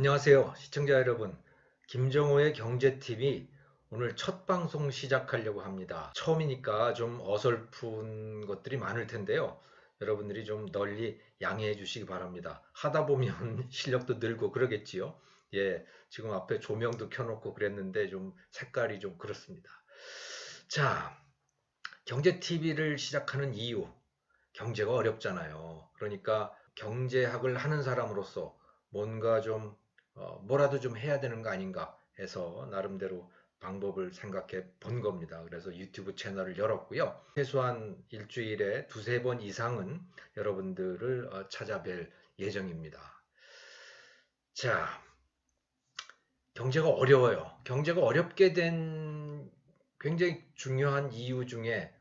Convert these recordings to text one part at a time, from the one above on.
안녕하세요, 시청자 여러분. 김정호의 경제TV 오늘 첫 방송 시작하려고 합니다. 처음이니까 좀 어설픈 것들이 많을 텐데요. 여러분들이 좀 널리 양해해 주시기 바랍니다. 하다 보면 실력도 늘고 그러겠지요. 예, 지금 앞에 조명도 켜놓고 그랬는데 좀 색깔이 좀 그렇습니다. 자, 경제TV를 시작하는 이유. 경제가 어렵잖아요. 그러니까 경제학을 하는 사람으로서 뭔가 좀 뭐라도 좀 해야 되는 거 아닌가 해서 나름대로 방법을 생각해 본 겁니다. 그래서 유튜브 채널을 열었고요. 최소한 일주일에 두세 번 이상은 여러분들을 찾아뵐 예정입니다. 자, 경제가 어려워요. 경제가 어렵게 된 굉장히 중요한 이유 중에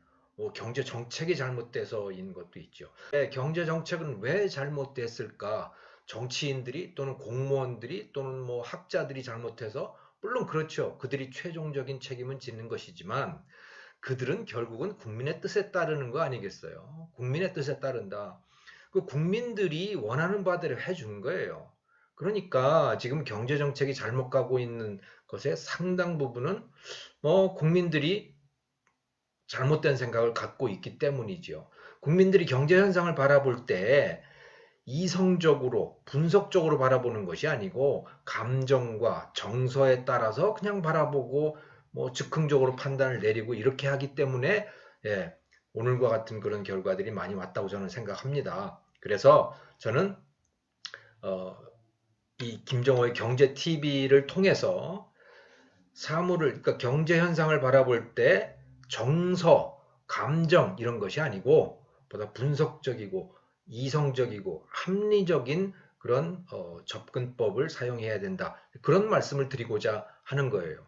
경제 정책이 잘못돼서인 것도 있죠. 경제 정책은 왜 잘못됐을까? 정치인들이 또는 공무원들이 또는 뭐 학자들이 잘못해서 물론 그렇죠. 그들이 최종적인 책임은 짓는 것이지만 그들은 결국은 국민의 뜻에 따르는 거 아니겠어요? 국민의 뜻에 따른다. 그 국민들이 원하는 바대로 해준 거예요. 그러니까 지금 경제 정책이 잘못 가고 있는 것의 상당 부분은 국민들이 잘못된 생각을 갖고 있기 때문이지요. 국민들이 경제 현상을 바라볼 때 이성적으로 분석적으로 바라보는 것이 아니고 감정과 정서에 따라서 그냥 바라보고 즉흥적으로 판단을 내리고 이렇게 하기 때문에 예, 오늘과 같은 그런 결과들이 많이 왔다고 저는 생각합니다. 그래서 저는 이 김정호의 경제 TV를 통해서 그러니까 경제 현상을 바라볼 때 정서, 감정 이런 것이 아니고 보다 분석적이고 이성적이고 합리적인 그런 접근법을 사용해야 된다. 그런 말씀을 드리고자 하는 거예요.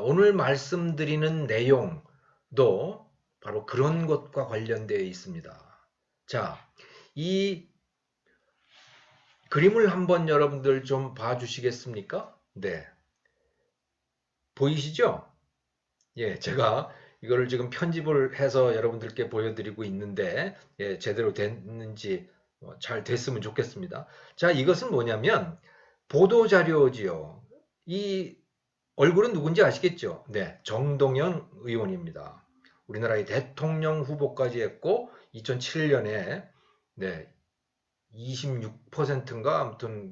오늘 말씀드리는 내용도 바로 그런 것과 관련되어 있습니다. 자, 이 그림을 한번 여러분들 좀 봐주시겠습니까? 네. 보이시죠? 예, 제가 이거를 지금 편집을 해서 여러분들께 보여드리고 있는데, 예, 제대로 됐는지 잘 됐으면 좋겠습니다. 자, 이것은 뭐냐면, 보도자료지요. 이 얼굴은 누군지 아시겠죠? 네, 정동영 의원입니다. 우리나라의 대통령 후보까지 했고, 2007년에, 네, 26%인가 아무튼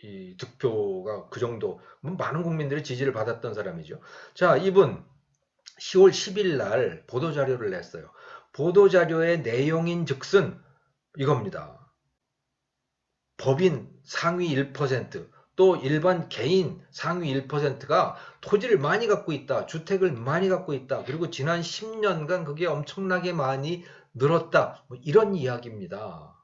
이 득표가 그 정도 많은 국민들의 지지를 받았던 사람이죠. 자, 이분 10월 10일 날 보도자료를 냈어요. 보도자료의 내용인 즉슨 이겁니다. 법인 상위 1%, 또 일반 개인 상위 1%가 토지를 많이 갖고 있다. 주택을 많이 갖고 있다. 그리고 지난 10년간 그게 엄청나게 많이 늘었다. 이런 이야기입니다.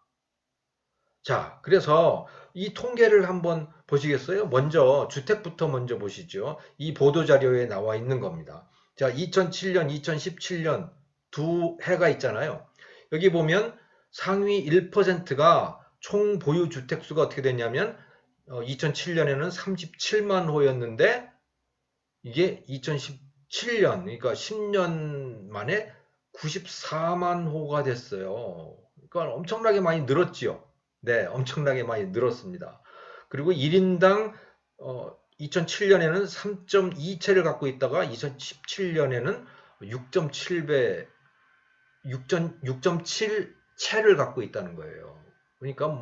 자, 그래서 이 통계를 한번 보시겠어요? 먼저 주택부터 먼저 보시죠. 이 보도자료에 나와 있는 겁니다. 자, 2007년, 2017년 두 해가 있잖아요. 여기 보면 상위 1%가 총 보유 주택 수가 어떻게 됐냐면 2007년에는 37만 호였는데 이게 2017년, 그러니까 10년 만에 94만 호가 됐어요. 그러니까 엄청나게 많이 늘었지요. 네, 엄청나게 많이 늘었습니다. 그리고 1인당 2007년에는 3.2채를 갖고 있다가 2017년에는 6.7배, 6.7채를 갖고 있다는 거예요. 그러니까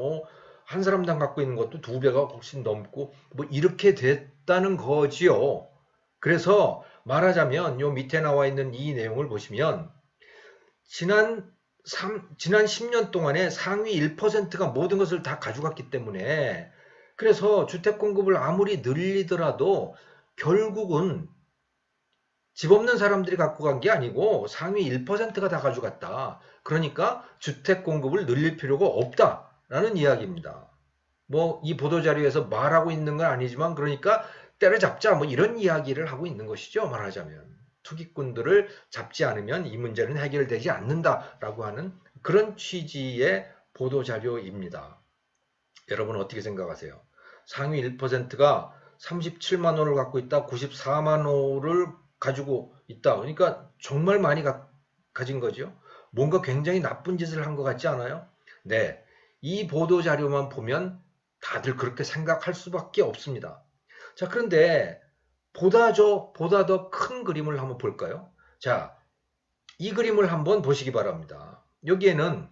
한 사람당 갖고 있는 것도 두 배가 훨씬 넘고 이렇게 됐다는 거지요. 그래서 말하자면 요 밑에 나와 있는 이 내용을 보시면 지난 10년 동안에 상위 1%가 모든 것을 다 가져갔기 때문에 그래서 주택 공급을 아무리 늘리더라도 결국은 집 없는 사람들이 갖고 간 게 아니고 상위 1%가 다 가져갔다. 그러니까 주택 공급을 늘릴 필요가 없다라는 이야기입니다. 이 보도자료에서 말하고 있는 건 아니지만 그러니까 때려잡자 이런 이야기를 하고 있는 것이죠. 말하자면. 투기꾼들을 잡지 않으면 이 문제는 해결되지 않는다라고 하는 그런 취지의 보도자료입니다. 여러분 어떻게 생각하세요? 상위 1%가 37만 호를 갖고 있다, 94만 호를 가지고 있다. 그러니까 정말 많이 가진 거죠. 뭔가 굉장히 나쁜 짓을 한 것 같지 않아요? 네. 이 보도자료만 보면 다들 그렇게 생각할 수밖에 없습니다. 자, 그런데 보다 더 큰 그림을 한번 볼까요? 자, 이 그림을 한번 보시기 바랍니다. 여기에는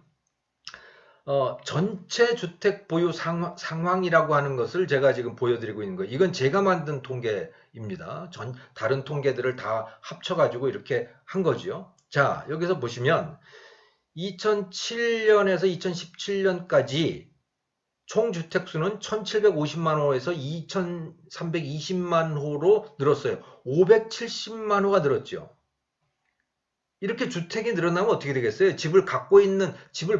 전체 주택 보유 상황이라고 하는 것을 제가 지금 보여드리고 있는 거예요. 이건 제가 만든 통계입니다. 다른 통계들을 다 합쳐가지고 이렇게 한 거죠. 자, 여기서 보시면 2007년에서 2017년까지 총 주택수는 1750만 호에서 2320만 호로 늘었어요. 570만 호가 늘었죠. 이렇게 주택이 늘어나면 어떻게 되겠어요? 집을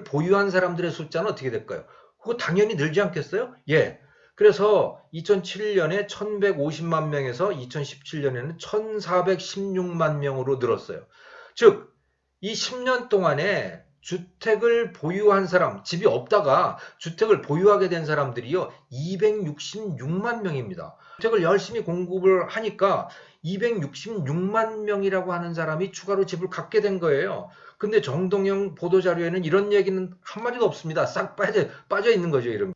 보유한 사람들의 숫자는 어떻게 될까요? 그거 당연히 늘지 않겠어요? 예. 그래서 2007년에 1150만 명에서 2017년에는 1416만 명으로 늘었어요. 즉, 이 10년 동안에 주택을 보유한 사람, 집이 없다가 주택을 보유하게 된 사람들이요, 266만 명입니다. 주택을 열심히 공급을 하니까 266만 명이라고 하는 사람이 추가로 집을 갖게 된 거예요. 근데 정동영 보도자료에는 이런 얘기는 한마디도 없습니다. 싹 빠져 있는 거죠, 이런.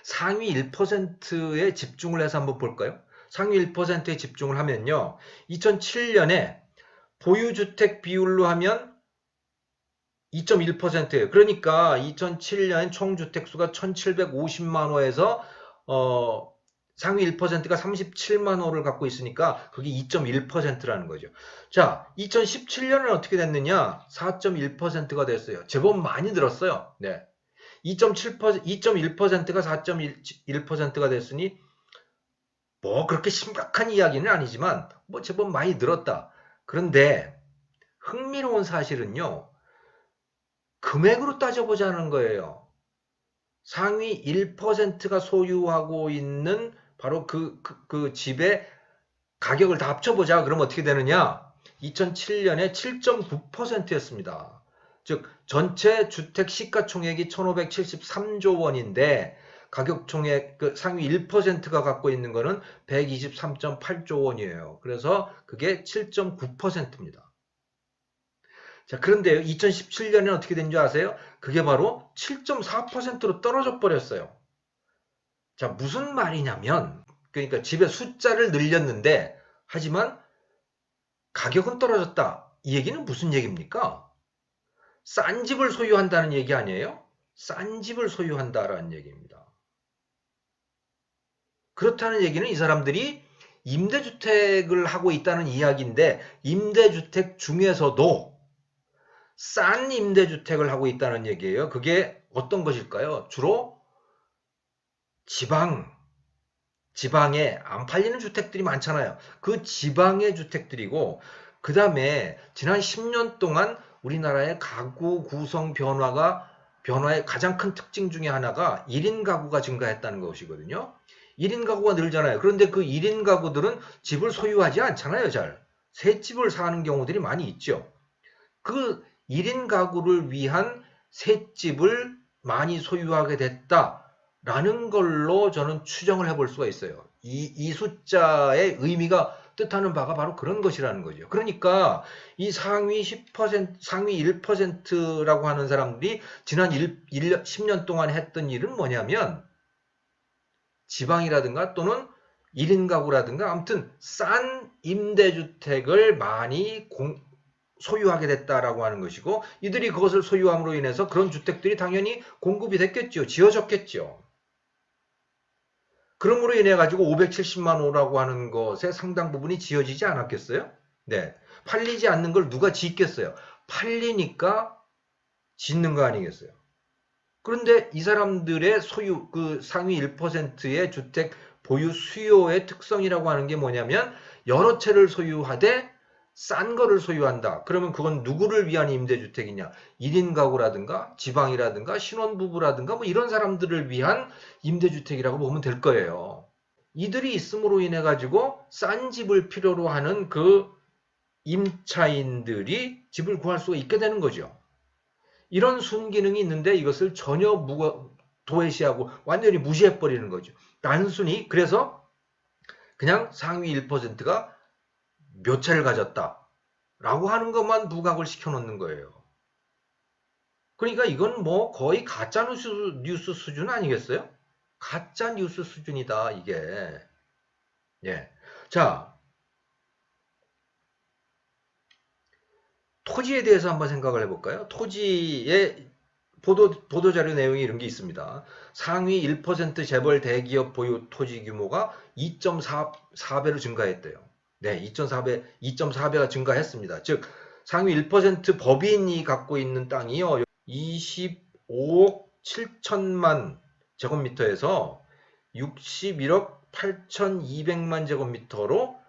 상위 1%에 집중을 해서 한번 볼까요? 상위 1%에 집중을 하면요, 2007년에 보유주택 비율로 하면 2.1%예요. 그러니까 2007년 총주택수가 1750만 호에서 상위 1%가 37만 호를 갖고 있으니까 그게 2.1%라는 거죠. 자, 2017년은 어떻게 됐느냐? 4.1%가 됐어요. 제법 많이 늘었어요. 네. 2.1%가 4.1%가 됐으니 뭐 그렇게 심각한 이야기는 아니지만 뭐 제법 많이 늘었다. 그런데 흥미로운 사실은요, 금액으로 따져보자는 거예요. 상위 1%가 소유하고 있는 바로 그 집의 가격을 다 합쳐보자. 그러면 어떻게 되느냐? 2007년에 7.9%였습니다. 즉 전체 주택 시가총액이 1573조 원인데 가격 총액 상위 1%가 갖고 있는 거는 123.8조 원이에요. 그래서 그게 7.9%입니다. 자, 그런데 2017년에는 어떻게 된 줄 아세요? 그게 바로 7.4%로 떨어져 버렸어요. 자, 무슨 말이냐면, 그러니까 집의 숫자를 늘렸는데, 하지만 가격은 떨어졌다. 이 얘기는 무슨 얘기입니까? 싼 집을 소유한다는 얘기 아니에요? 싼 집을 소유한다라는 얘기입니다. 그렇다는 얘기는 이 사람들이 임대주택을 하고 있다는 이야기인데, 임대주택 중에서도 싼 임대주택을 하고 있다는 얘기예요. 그게 어떤 것일까요? 주로 지방에 안 팔리는 주택들이 많잖아요. 그 지방의 주택들이고, 그 다음에 지난 10년 동안 우리나라의 가구 구성 변화의 가장 큰 특징 중에 하나가 1인 가구가 증가했다는 것이거든요. 1인 가구가 늘잖아요. 그런데 그 1인 가구들은 집을 소유하지 않잖아요, 잘. 새 집을 사는 경우들이 많이 있죠. 그 1인 가구를 위한 새 집을 많이 소유하게 됐다라는 걸로 저는 추정을 해볼 수가 있어요. 이 숫자의 의미가 뜻하는 바가 바로 그런 것이라는 거죠. 그러니까 이 상위 1%라고 하는 사람들이 지난 10년 동안 했던 일은 뭐냐면 지방이라든가 또는 1인 가구라든가 아무튼 싼 임대주택을 많이 소유하게 됐다라고 하는 것이고, 이들이 그것을 소유함으로 인해서 그런 주택들이 당연히 공급이 됐겠죠. 지어졌겠죠. 그러므로 인해 가지고 570만 호라고 하는 것의 상당 부분이 지어지지 않았겠어요? 네. 팔리지 않는 걸 누가 짓겠어요? 팔리니까 짓는 거 아니겠어요? 그런데 이 사람들의 소유, 그 상위 1%의 주택 보유 수요의 특성이라고 하는 게 뭐냐면 여러 채를 소유하되 싼 거를 소유한다. 그러면 그건 누구를 위한 임대주택이냐? 1인 가구라든가 지방이라든가 신혼부부라든가 뭐 이런 사람들을 위한 임대주택이라고 보면 될 거예요. 이들이 있음으로 인해 가지고 싼 집을 필요로 하는 그 임차인들이 집을 구할 수가 있게 되는 거죠. 이런 순기능이 있는데 이것을 전혀 도외시하고 완전히 무시해버리는 거죠. 단순히 그래서 그냥 상위 1%가 몇 채를 가졌다 라고 하는 것만 부각을 시켜놓는 거예요. 그러니까 이건 뭐 거의 가짜뉴스 수준 아니겠어요? 가짜 뉴스 수준이다, 이게. 예. 자, 토지에 대해서 한번 생각을 해볼까요? 토지의 보도자료 내용이 이런 게 있습니다. 상위 1% 재벌 대기업 보유 토지 규모가 2.4배로 증가했대요. 네, 2.4배가 증가했습니다. 즉, 상위 1% 법인이 갖고 있는 땅이요, 25억 7천만 제곱미터에서 61억 8,200만 제곱미터로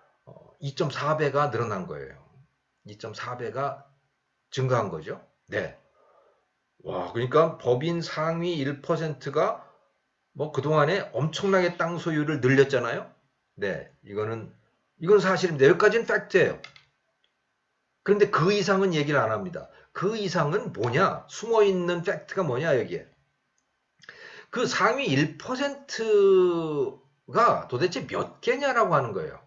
2.4배가 늘어난 거예요. 2.4배가 증가한 거죠. 네. 와, 그러니까 법인 상위 1%가 뭐 그동안에 엄청나게 땅 소유를 늘렸잖아요. 네. 이건 사실입니다. 여기까지는 팩트예요. 그런데 그 이상은 얘기를 안 합니다. 그 이상은 뭐냐? 숨어 있는 팩트가 뭐냐, 여기에. 그 상위 1%가 도대체 몇 개냐라고 하는 거예요.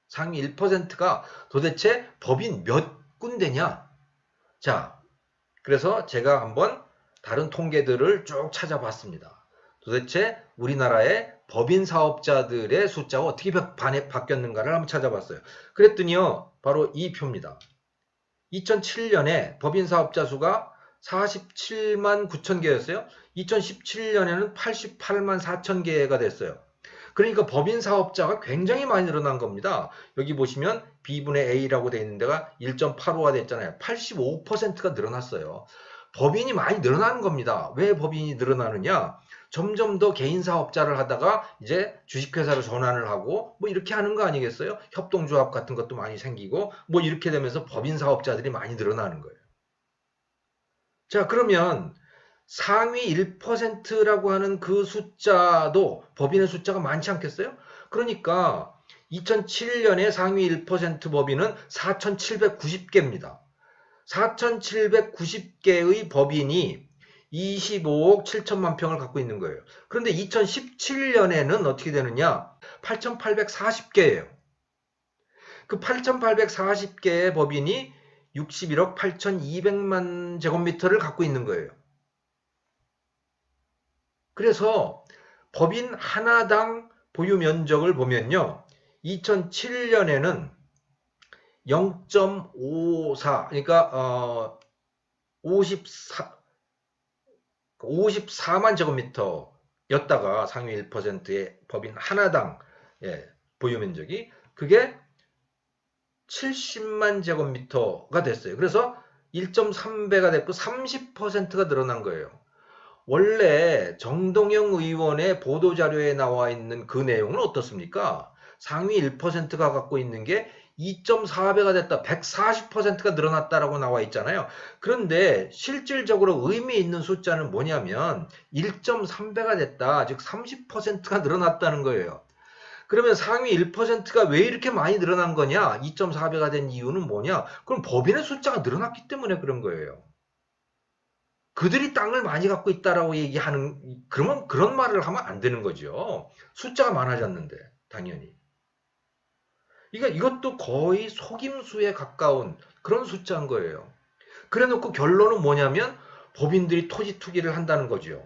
상위 1%가 도대체 법인 몇 군데냐? 자, 그래서 제가 한번 다른 통계들을 쭉 찾아봤습니다. 도대체 우리나라의 법인 사업자들의 숫자가 어떻게 바뀌었는가를 한번 찾아봤어요. 그랬더니요, 바로 이 표입니다. 2007년에 법인 사업자 수가 47만 9천 개였어요. 2017년에는 88만 4천 개가 됐어요. 그러니까 법인 사업자가 굉장히 많이 늘어난 겁니다. 여기 보시면 B분의 A라고 되어 있는 데가 1.85가 됐잖아요. 85%가 늘어났어요. 법인이 많이 늘어나는 겁니다. 왜 법인이 늘어나느냐? 점점 더 개인 사업자를 하다가 이제 주식회사로 전환을 하고 뭐 이렇게 하는 거 아니겠어요? 협동조합 같은 것도 많이 생기고 뭐 이렇게 되면서 법인 사업자들이 많이 늘어나는 거예요. 자, 그러면 상위 1%라고 하는 그 숫자도 법인의 숫자가 많지 않겠어요? 그러니까 2007년에 상위 1% 법인은 4,790개입니다. 4,790개의 법인이 25억 7천만 평을 갖고 있는 거예요. 그런데 2017년에는 어떻게 되느냐? 8,840개예요. 그 8,840개의 법인이 61억 8,200만 제곱미터를 갖고 있는 거예요. 그래서 법인 하나당 보유 면적을 보면요. 2007년에는 0.54, 그러니까 54만 제곱미터였다가 상위 1%의 법인 하나당 보유 면적이 그게 70만 제곱미터가 됐어요. 그래서 1.3배가 됐고 30%가 늘어난 거예요. 원래 정동영 의원의 보도자료에 나와 있는 그 내용은 어떻습니까? 상위 1%가 갖고 있는 게 2.4배가 됐다. 140%가 늘어났다라고 나와 있잖아요. 그런데 실질적으로 의미 있는 숫자는 뭐냐면 1.3배가 됐다. 즉 30%가 늘어났다는 거예요. 그러면 상위 1%가 왜 이렇게 많이 늘어난 거냐? 2.4배가 된 이유는 뭐냐? 그럼 법인의 숫자가 늘어났기 때문에 그런 거예요. 그들이 땅을 많이 갖고 있다라고 얘기하는, 그러면 그런 말을 하면 안 되는 거죠. 숫자가 많아졌는데, 당연히. 그러니까 이것도 거의 속임수에 가까운 그런 숫자인 거예요. 그래 놓고 결론은 뭐냐면 법인들이 토지 투기를 한다는 거죠.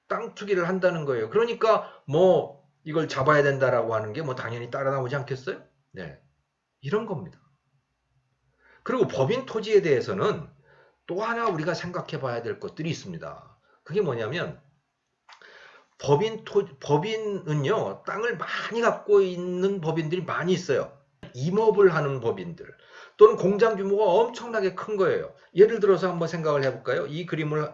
땅 투기를 한다는 거예요. 그러니까 뭐 이걸 잡아야 된다라고 하는 게 뭐 당연히 따라 나오지 않겠어요? 네. 이런 겁니다. 그리고 법인 토지에 대해서는 또 하나 우리가 생각해 봐야 될 것들이 있습니다. 그게 뭐냐면 법인은요, 땅을 많이 갖고 있는 법인들이 많이 있어요. 임업을 하는 법인들 또는 공장 규모가 엄청나게 큰 거예요. 예를 들어서 한번 생각을 해볼까요? 이 그림을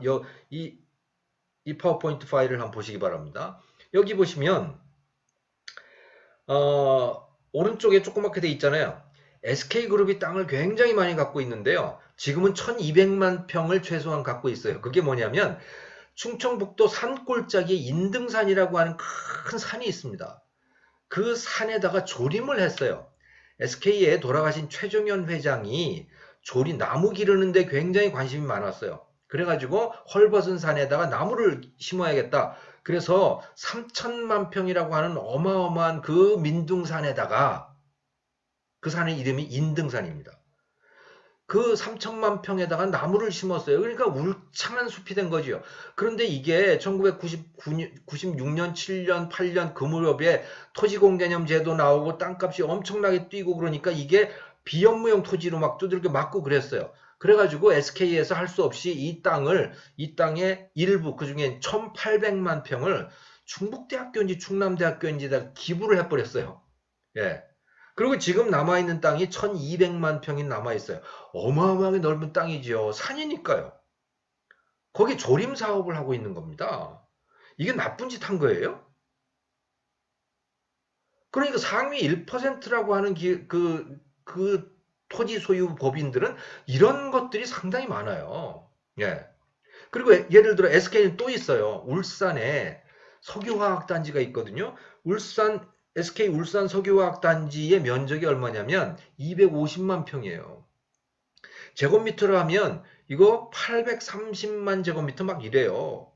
이 파워포인트 파일을 한번 보시기 바랍니다. 여기 보시면 오른쪽에 조그맣게 돼 있잖아요. SK그룹이 땅을 굉장히 많이 갖고 있는데요. 지금은 1200만 평을 최소한 갖고 있어요. 그게 뭐냐면 충청북도 산골짜기에 인등산이라고 하는 큰 산이 있습니다. 그 산에다가 조림을 했어요. SK에 돌아가신 최종현 회장이 나무 기르는데 굉장히 관심이 많았어요. 그래가지고 헐벗은 산에다가 나무를 심어야겠다. 그래서 3천만 평이라고 하는 어마어마한 그 민둥산에다가 그 산의 이름이 인등산입니다. 그 3천만 평에다가 나무를 심었어요. 그러니까 울창한 숲이 된 거죠. 그런데 이게 1996년, 7년, 8년 그 무렵에 토지공개념 제도 나오고 땅값이 엄청나게 뛰고 그러니까 이게 비현무용 토지로 막 두들겨 맞고 그랬어요. 그래가지고 SK에서 할 수 없이 이 땅의 일부, 그중에 1800만 평을 충북대학교인지 충남대학교인지다 기부를 해버렸어요. 예. 그리고 지금 남아있는 땅이 1200만 평이 남아있어요. 어마어마하게 넓은 땅이죠. 산이니까요. 거기 조림 사업을 하고 있는 겁니다. 이게 나쁜 짓 한 거예요? 그러니까 상위 1%라고 하는 그 토지 소유 법인들은 이런 것들이 상당히 많아요. 예. 그리고 예를 들어 SK는 또 있어요. 울산에 석유화학단지가 있거든요. SK 울산 석유화학단지의 면적이 얼마냐면 250만 평이에요. 제곱미터로 하면 이거 830만 제곱미터 막 이래요.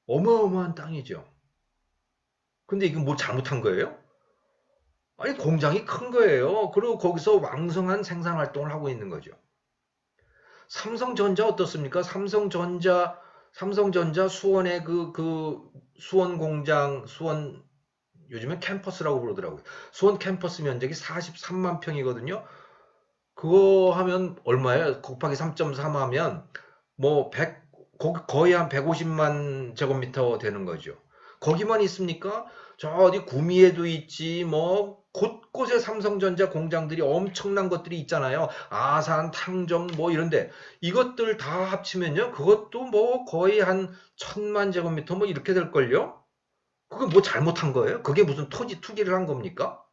어마어마한 땅이죠. 근데 이거 뭐 잘못한 거예요? 아니 공장이 큰 거예요. 그리고 거기서 왕성한 생산 활동을 하고 있는 거죠. 삼성전자 어떻습니까? 삼성전자 수원의 수원 공장, 수원, 요즘에 캠퍼스라고 부르더라고요. 수원 캠퍼스 면적이 43만 평이거든요. 그거 하면 얼마예요? 곱하기 3.3 하면 뭐 거의 한 150만 제곱미터 되는 거죠. 거기만 있습니까? 저 어디 구미에도 있지, 뭐 곳곳에 삼성전자 공장들이 엄청난 것들이 있잖아요. 아산, 탕정 뭐 이런데 이것들 다 합치면요, 그것도 뭐 거의 한 1000만 제곱미터 뭐 이렇게 될걸요? 그게 뭐 잘못한 거예요? 그게 무슨 토지 투기를 한 겁니까?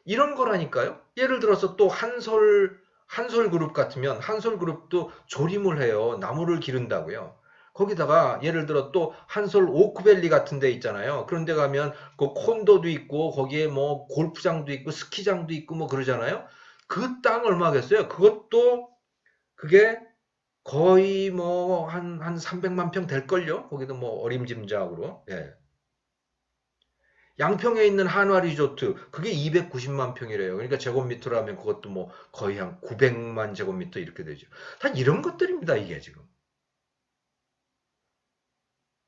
이런 거라니까요. 예를 들어서 또 한솔그룹 같으면 한솔그룹도 조림을 해요. 나무를 기른다고요. 거기다가 예를 들어 또 한솔 오크밸리 같은 데 있잖아요. 그런 데 가면 그 콘도도 있고 거기에 뭐 골프장도 있고 스키장도 있고 뭐 그러잖아요. 그 땅 얼마겠어요? 그것도 그게 거의 뭐 한 300만 평 될걸요? 거기도 뭐 어림짐작으로. 예. 양평에 있는 한화 리조트 그게 290만 평이래요. 그러니까 제곱미터로 하면 그것도 뭐 거의 한 900만 제곱미터 이렇게 되죠. 다 이런 것들입니다, 이게 지금.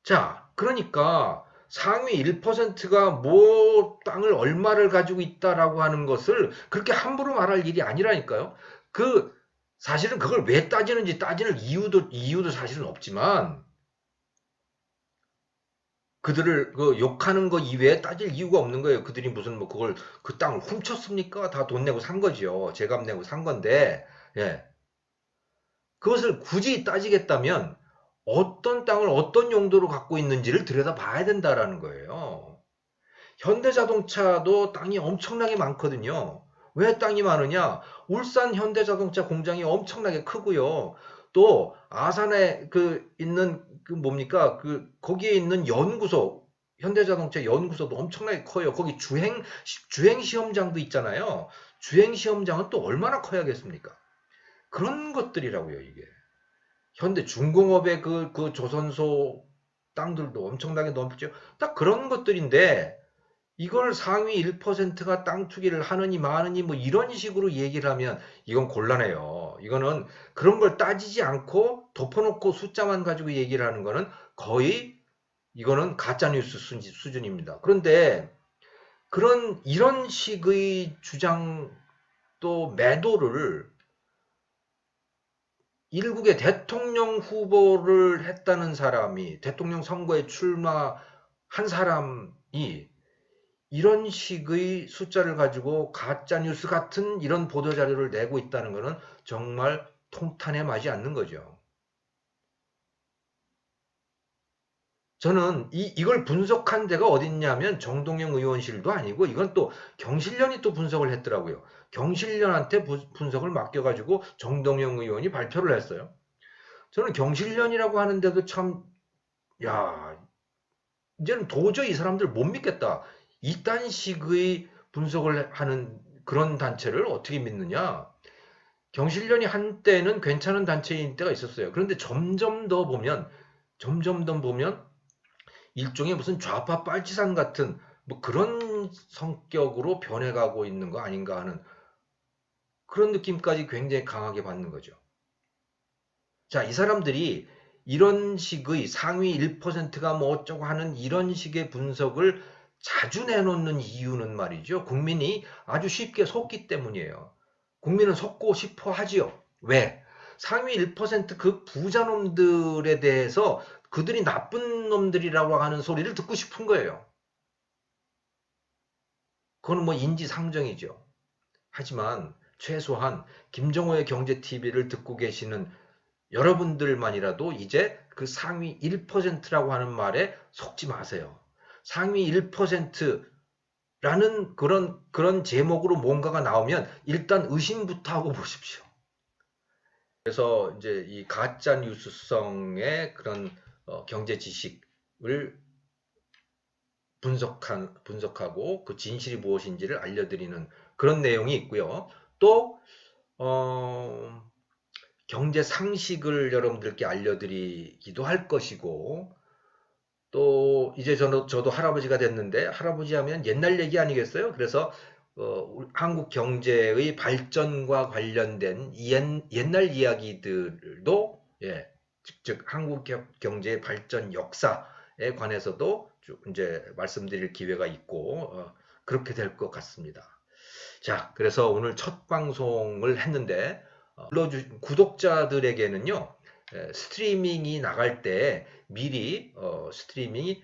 자, 그러니까 상위 1%가 뭐 땅을 얼마를 가지고 있다라고 하는 것을 그렇게 함부로 말할 일이 아니라니까요. 사실은 그걸 왜 따지는지 따지는 이유도 사실은 없지만 그들을 욕하는 거 이외에 따질 이유가 없는 거예요. 그들이 무슨 뭐 그걸 그 땅을 훔쳤습니까? 다 돈 내고 산 거지요. 제값 내고 산 건데, 예. 그것을 굳이 따지겠다면 어떤 땅을 어떤 용도로 갖고 있는지를 들여다봐야 된다라는 거예요. 현대자동차도 땅이 엄청나게 많거든요. 왜 땅이 많으냐? 울산 현대자동차 공장이 엄청나게 크고요. 또 아산에 있는 뭡니까? 거기에 있는 연구소, 현대자동차 연구소도 엄청나게 커요. 거기 주행 시험장도 있잖아요. 주행 시험장은 또 얼마나 커야겠습니까? 그런 것들이라고요, 이게. 현대 중공업의 그 조선소 땅들도 엄청나게 넓죠. 딱 그런 것들인데 이걸 상위 1%가 땅 투기를 하느니 마느니 뭐 이런 식으로 얘기를 하면 이건 곤란해요. 이거는 그런 걸 따지지 않고 덮어놓고 숫자만 가지고 얘기를 하는 거는 거의 이거는 가짜뉴스 수준입니다. 그런데 이런 식의 주장 또 매도를 일국의 대통령 후보를 했다는 사람이 대통령 선거에 출마한 사람이 이런 식의 숫자를 가지고 가짜뉴스 같은 이런 보도자료를 내고 있다는 것은 정말 통탄에 맞지 않는 거죠. 저는 이걸 분석한 데가 어딨냐면 정동영 의원실도 아니고 이건 또 경실련이 또 분석을 했더라고요. 경실련한테 분석을 맡겨가지고 정동영 의원이 발표를 했어요. 저는 경실련이라고 하는데도 참, 야, 이제는 도저히 이 사람들 못 믿겠다. 이딴 식의 분석을 하는 그런 단체를 어떻게 믿느냐? 경실련이 한때는 괜찮은 단체인 때가 있었어요. 그런데 점점 더 보면 일종의 무슨 좌파 빨치산 같은 뭐 그런 성격으로 변해가고 있는 거 아닌가 하는 그런 느낌까지 굉장히 강하게 받는 거죠. 자, 이 사람들이 이런 식의 상위 1%가 뭐 어쩌고 하는 이런 식의 분석을 자주 내놓는 이유는 말이죠. 국민이 아주 쉽게 속기 때문이에요. 국민은 속고 싶어 하지요. 왜? 상위 1%그 부자놈들에 대해서 그들이 나쁜 놈들이라고 하는 소리를 듣고 싶은 거예요. 그건 뭐 인지상정이죠. 하지만 최소한 김정호의 경제TV를 듣고 계시는 여러분들만이라도 이제 그 상위 1%라고 하는 말에 속지 마세요. 상위 1%라는 그런 제목으로 뭔가가 나오면 일단 의심부터 하고 보십시오. 그래서 이제 이 가짜 뉴스성의 그런 경제 지식을 분석하고 그 진실이 무엇인지를 알려드리는 그런 내용이 있고요. 또 경제 상식을 여러분들께 알려드리기도 할 것이고, 또 이제 저도 할아버지가 됐는데 할아버지 하면 옛날 얘기 아니겠어요? 그래서 한국 경제의 발전과 관련된 옛날 이야기들도 예, 즉 한국 경제의 발전 역사에 관해서도 이제 말씀드릴 기회가 있고 그렇게 될 것 같습니다. 자, 그래서 오늘 첫 방송을 했는데 구독자들에게는요, 스트리밍이 나갈 때 미리 스트리밍이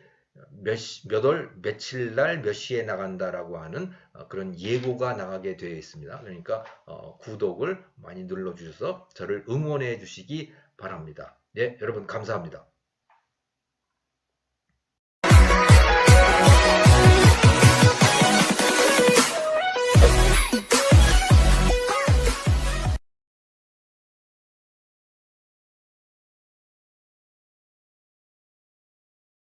며칠 날 몇 시에 나간다라고 하는 그런 예고가 나가게 되어 있습니다. 그러니까 구독을 많이 눌러주셔서 저를 응원해 주시기 바랍니다. 네, 여러분 감사합니다.